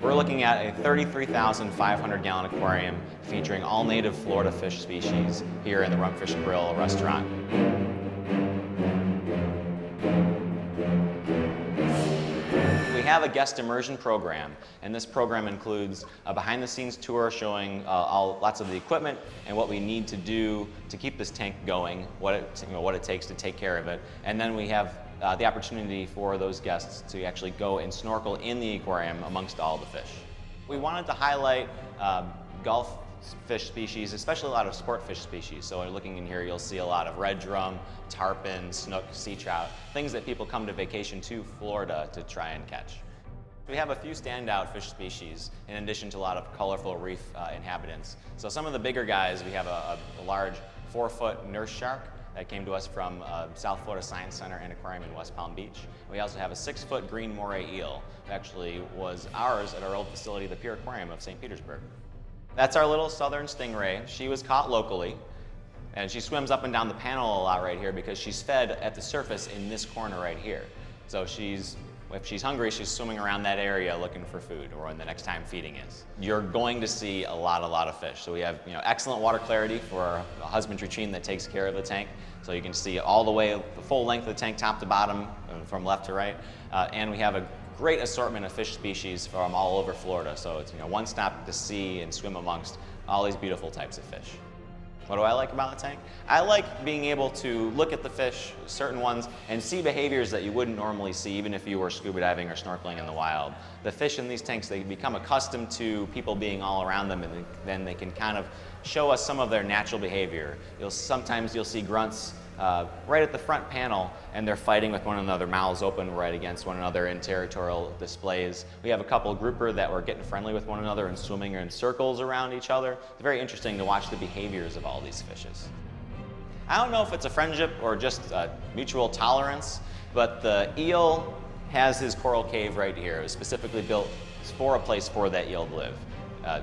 We're looking at a 33,500 gallon aquarium featuring all native Florida fish species here in the Rumfish Grill restaurant. We have a guest immersion program, and this program includes a behind-the-scenes tour showing lots of the equipment and what we need to do to keep this tank going, what it takes to take care of it, and then we have the opportunity for those guests to actually go and snorkel in the aquarium amongst all the fish. We wanted to highlight Gulf fish species, especially a lot of sport fish species. So looking in here, you'll see a lot of red drum, tarpon, snook, sea trout, things that people come to vacation to Florida to try and catch. We have a few standout fish species in addition to a lot of colorful reef inhabitants. So some of the bigger guys, we have a large 4-foot nurse shark that came to us from South Florida Science Center and Aquarium in West Palm Beach. We also have a 6-foot green moray eel, who actually was ours at our old facility, the Pier Aquarium of St. Petersburg. That's our little southern stingray. She was caught locally, and she swims up and down the panel a lot right here because she's fed at the surface in this corner right here. So if she's hungry, she's swimming around that area looking for food, or when the next time feeding is. You're going to see a lot of fish. So we have excellent water clarity for a husbandry team that takes care of the tank. So you can see all the way, the full length of the tank, top to bottom, from left to right. And we have a great assortment of fish species from all over Florida. So it's one stop to see and swim amongst all these beautiful types of fish. What do I like about the tank? I like being able to look at the fish, certain ones, and see behaviors that you wouldn't normally see even if you were scuba diving or snorkeling in the wild. The fish in these tanks, they become accustomed to people being all around them, and then they can kind of show us some of their natural behavior. Sometimes you'll see grunts right at the front panel, and they're fighting with one another, mouths open right against one another in territorial displays. We have a couple grouper that were getting friendly with one another and swimming in circles around each other. It's very interesting to watch the behaviors of all these fishes. I don't know if it's a friendship or just a mutual tolerance, but the eel has his coral cave right here. It was specifically built for a place for that eel to live.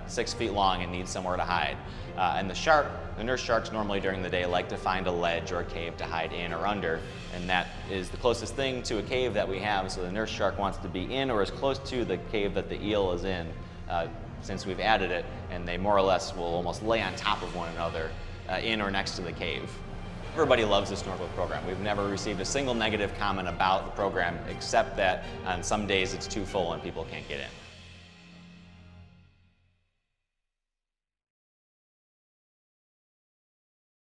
6 feet long and needs somewhere to hide. And the nurse sharks normally during the day like to find a ledge or a cave to hide in or under, and that is the closest thing to a cave that we have, so the nurse shark wants to be in or as close to the cave that the eel is in since we've added it, and they more or less will almost lay on top of one another in or next to the cave. Everybody loves the snorkel program. We've never received a single negative comment about the program except that on some days it's too full and people can't get in.